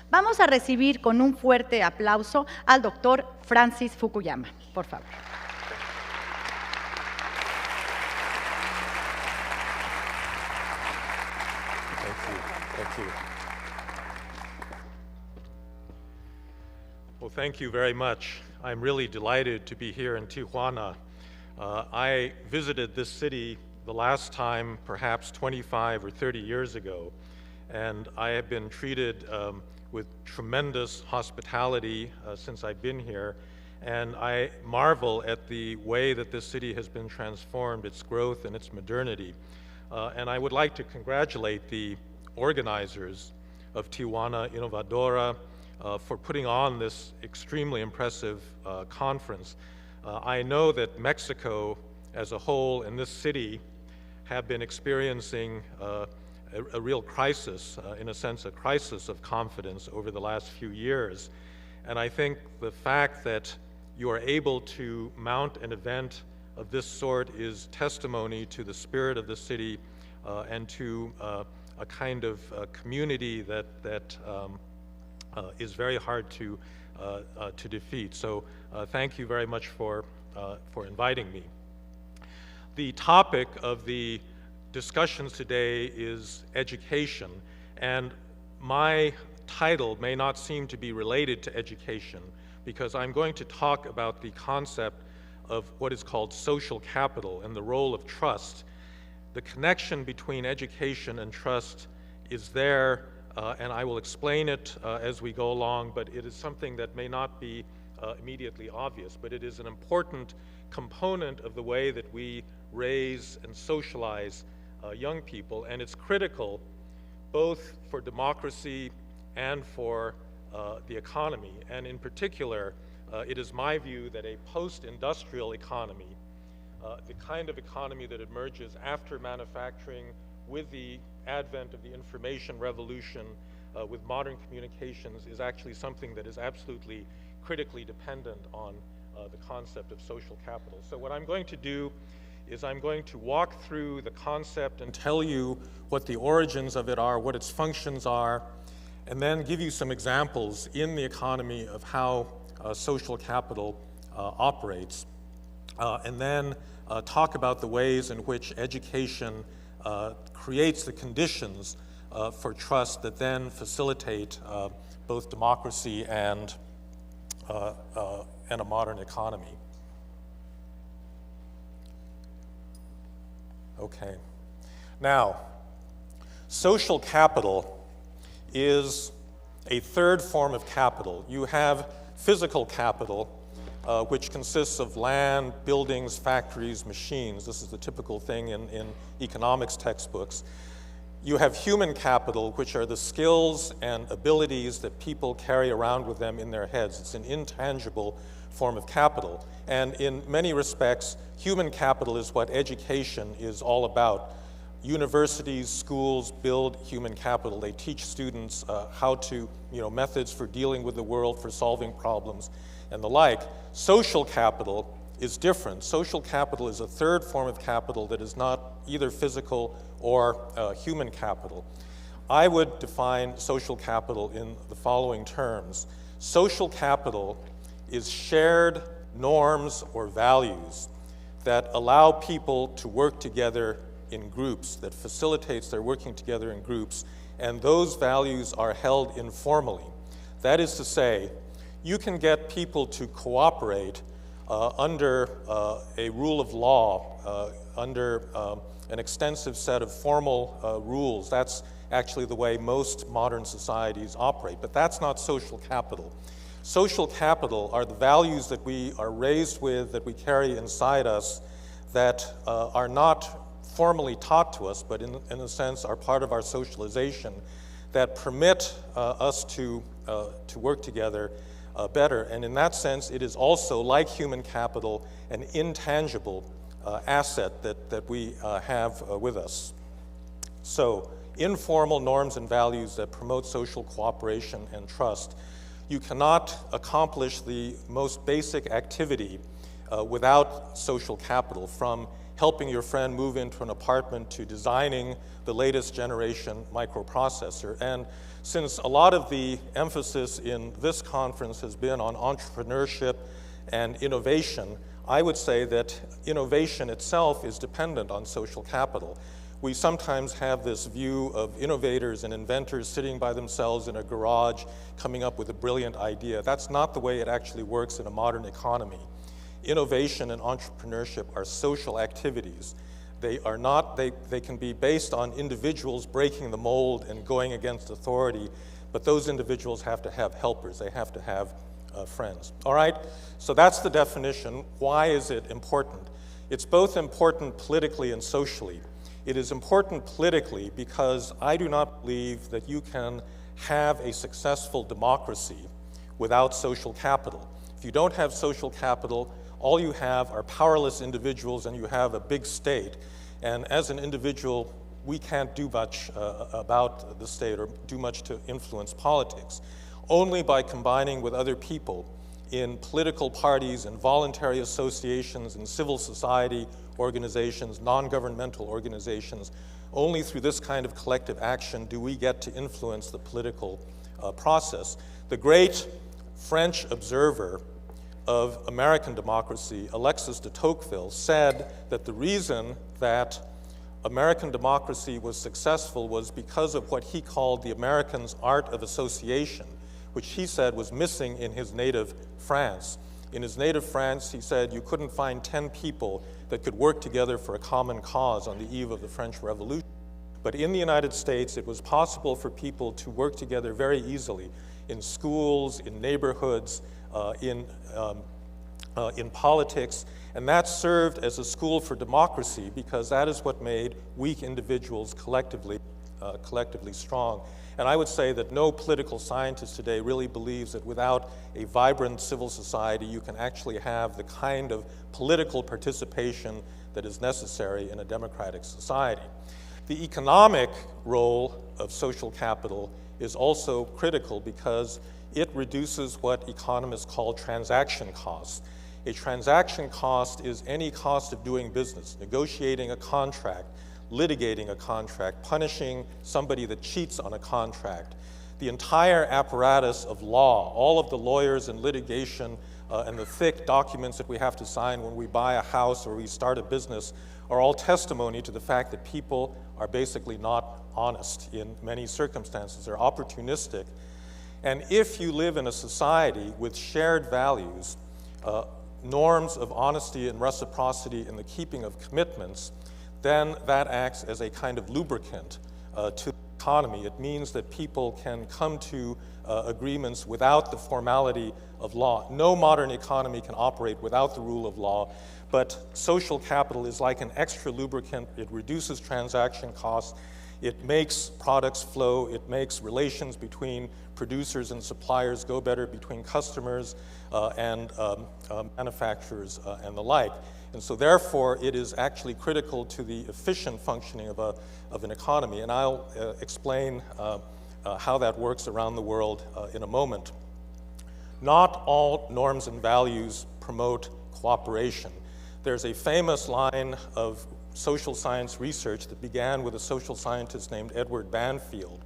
Vamos a recibir con un fuerte aplauso al doctor Francis Fukuyama, por favor. Thank you. Well, thank you very much. I'm really delighted to be here in Tijuana. I visited this city the last time perhaps 25 or 30 years ago, and I have been treated with tremendous hospitality since I've been here, and I marvel at the way that this city has been transformed, its growth and its modernity. And I would like to congratulate the organizers of Tijuana Innovadora for putting on this extremely impressive conference. I know that Mexico as a whole and this city have been experiencing a real crisis, in a sense, a crisis of confidence over the last few years. And I think the fact that you are able to mount an event of this sort is testimony to the spirit of the city and to a kind of community that is very hard to defeat. So thank you very much for inviting me. The topic of the discussions today is education, and my title may not seem to be related to education because I'm going to talk about the concept of what is called social capital and the role of trust. The connection between education and trust is there, and I will explain it as we go along, but it is something that may not be immediately obvious, but it is an important component of the way that we raise and socialize young people, and it's critical both for democracy and for the economy. And in particular, it is my view that a post-industrial economy, the kind of economy that emerges after manufacturing with the advent of the information revolution, with modern communications, is actually something that is absolutely critically dependent on the concept of social capital. So what I'm going to do is I'm going to walk through the concept and tell you what the origins of it are, what its functions are, and then give you some examples in the economy of how social capital operates, and then talk about the ways in which education creates the conditions for trust that then facilitate both democracy and a modern economy. Okay. Now, social capital is a third form of capital. You have physical capital, which consists of land, buildings, factories, machines. This is the typical thing in economics textbooks. You have human capital, which are the skills and abilities that people carry around with them in their heads. It's an intangible form of capital. And in many respects, human capital is what education is all about. Universities, schools build human capital. They teach students how to, methods for dealing with the world, for solving problems, and the like. Social capital is different. Social capital is a third form of capital that is not either physical or human capital. I would define social capital in the following terms. Social capital is shared norms or values that allow people to work together in groups, that facilitates their working together in groups, and those values are held informally. That is to say, you can get people to cooperate under a rule of law, under an extensive set of formal rules. That's actually the way most modern societies operate, but that's not social capital. Social capital are the values that we are raised with, that we carry inside us, that are not formally taught to us, but in a sense are part of our socialization, that permit us to work together better. And in that sense, it is also, like human capital, an intangible asset that we have with us. So, informal norms and values that promote social cooperation and trust. You cannot accomplish the most basic activity without social capital, from helping your friend move into an apartment to designing the latest generation microprocessor. And since a lot of the emphasis in this conference has been on entrepreneurship and innovation, I would say that innovation itself is dependent on social capital. We sometimes have this view of innovators and inventors sitting by themselves in a garage coming up with a brilliant idea. That's not the way it actually works in a modern economy. Innovation and entrepreneurship are social activities. They are not, they can be based on individuals breaking the mold and going against authority, but those individuals have to have helpers. They have to have friends. All right, so that's the definition. Why is it important? It's both important politically and socially. It is important politically because I do not believe that you can have a successful democracy without social capital. If you don't have social capital, all you have are powerless individuals and you have a big state. And as an individual, we can't do much about the state or do much to influence politics. Only by combining with other people in political parties and voluntary associations and civil society organizations, non-governmental organizations, only through this kind of collective action do we get to influence the political process. The great French observer of American democracy, Alexis de Tocqueville, said that the reason that American democracy was successful was because of what he called the American's art of association, which he said was missing in his native France. In his native France, he said you couldn't find 10 people that could work together for a common cause on the eve of the French Revolution. But in the United States, it was possible for people to work together very easily in schools, in neighborhoods, in politics, and that served as a school for democracy because that is what made weak individuals collectively strong. And I would say that no political scientist today really believes that without a vibrant civil society, you can actually have the kind of political participation that is necessary in a democratic society. The economic role of social capital is also critical because it reduces what economists call transaction costs. A transaction cost is any cost of doing business, negotiating a contract, litigating a contract, punishing somebody that cheats on a contract. The entire apparatus of law, all of the lawyers and litigation and the thick documents that we have to sign when we buy a house or we start a business are all testimony to the fact that people are basically not honest in many circumstances. They're opportunistic. And if you live in a society with shared values, norms of honesty and reciprocity and the keeping of commitments, then that acts as a kind of lubricant to the economy. It means that people can come to agreements without the formality of law. No modern economy can operate without the rule of law, but social capital is like an extra lubricant. It reduces transaction costs. It makes products flow. It makes relations between producers and suppliers go better, between customers and manufacturers and the like. And so therefore, it is actually critical to the efficient functioning of an economy. And I'll explain how that works around the world in a moment. Not all norms and values promote cooperation. There's a famous line of social science research that began with a social scientist named Edward Banfield,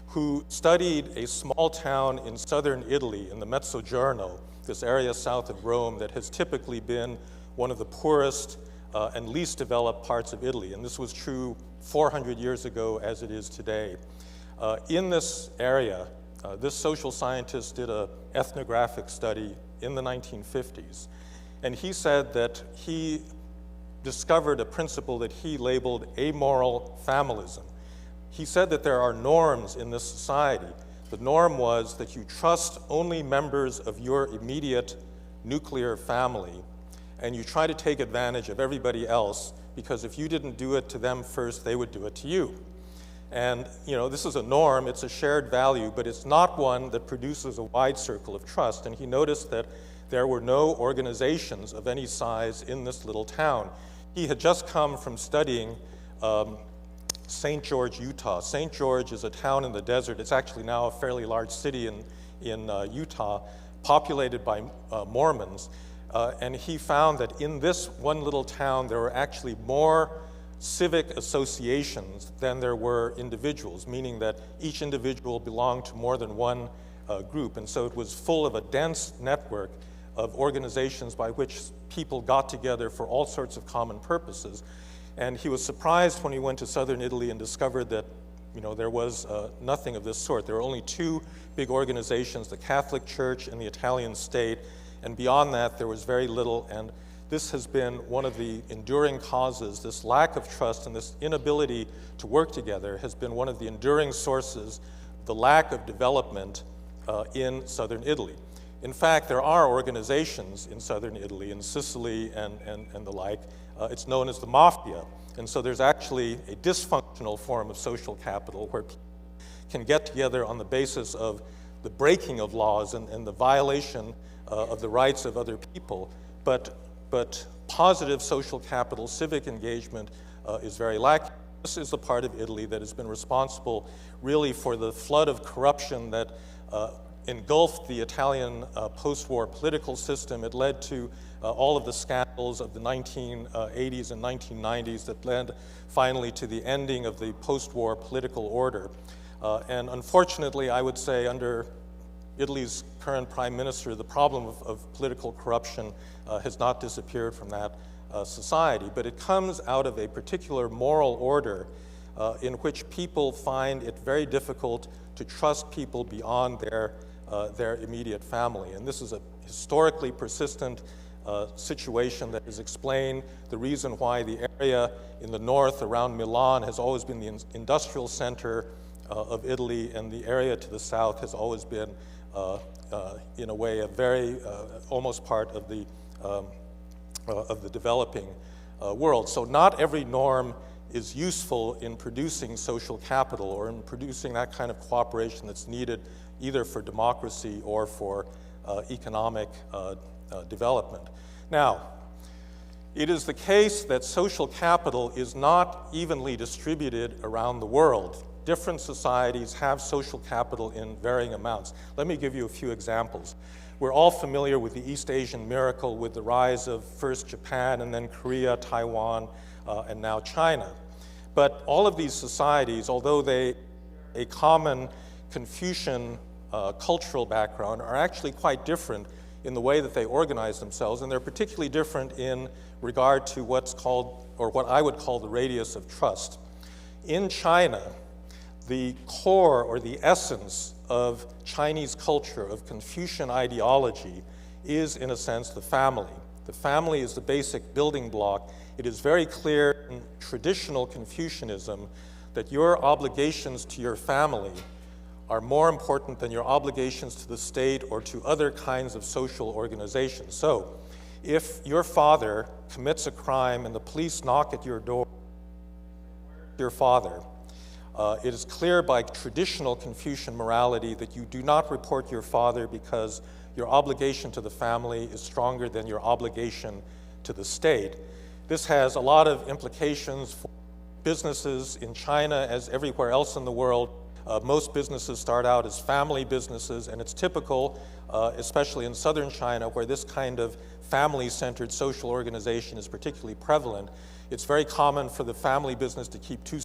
who studied a small town in southern Italy in the Mezzogiorno, this area south of Rome that has typically been one of the poorest and least developed parts of Italy. And this was true 400 years ago as it is today. In this area, this social scientist did an ethnographic study in the 1950s. And he said that he discovered a principle that he labeled amoral familism. He said that there are norms in this society. The norm was that you trust only members of your immediate nuclear family, and you try to take advantage of everybody else, because if you didn't do it to them first, they would do it to you. And this is a norm, it's a shared value, but it's not one that produces a wide circle of trust. And he noticed that there were no organizations of any size in this little town. He had just come from studying St. George, Utah. St. George is a town in the desert. It's actually now a fairly large city in Utah, populated by Mormons. And he found that in this one little town, there were actually more civic associations than there were individuals, meaning that each individual belonged to more than one group. And so it was full of a dense network of organizations by which people got together for all sorts of common purposes. And he was surprised when he went to southern Italy and discovered that there was nothing of this sort. There were only two big organizations, the Catholic Church and the Italian state, and beyond that there was very little. And this has been one of the enduring causes. This lack of trust and this inability to work together has been one of the enduring sources, the lack of development in southern Italy. In fact, there are organizations in southern Italy, in Sicily and the like. It's known as the mafia. And so there's actually a dysfunctional form of social capital where people can get together on the basis of the breaking of laws and the violation of the rights of other people. But positive social capital, civic engagement is very lacking. This is the part of Italy that has been responsible really for the flood of corruption that engulfed the Italian post-war political system. It led to all of the scandals of the 1980s and 1990s that led finally to the ending of the post-war political order. And unfortunately, I would say under Italy's current prime minister, the problem of political corruption has not disappeared from that society, but it comes out of a particular moral order in which people find it very difficult to trust people beyond their immediate family. And this is a historically persistent situation that has explained the reason why the area in the north around Milan has always been the industrial center of Italy, and the area to the south has always been, in a way, a very almost part of the developing world. So not every norm is useful in producing social capital or in producing that kind of cooperation that's needed either for democracy or for economic development. Now, it is the case that social capital is not evenly distributed around the world. Different societies have social capital in varying amounts. Let me give you a few examples. We're all familiar with the East Asian miracle, with the rise of first Japan and then Korea, Taiwan, and now China. But all of these societies, although they have a common Confucian cultural background, are actually quite different in the way that they organize themselves, and they're particularly different in regard to what's called, or what I would call, the radius of trust. In China, the core or the essence of Chinese culture, of Confucian ideology, is, in a sense, the family. The family is the basic building block. It is very clear in traditional Confucianism that your obligations to your family are more important than your obligations to the state or to other kinds of social organizations. So, if your father commits a crime and the police knock at your door, your father, it is clear by traditional Confucian morality that you do not report your father because your obligation to the family is stronger than your obligation to the state. This has a lot of implications for businesses in China as everywhere else in the world. Most businesses start out as family businesses, and it's typical, especially in southern China, where this kind of family-centered social organization is particularly prevalent. It's very common for the family business to keep two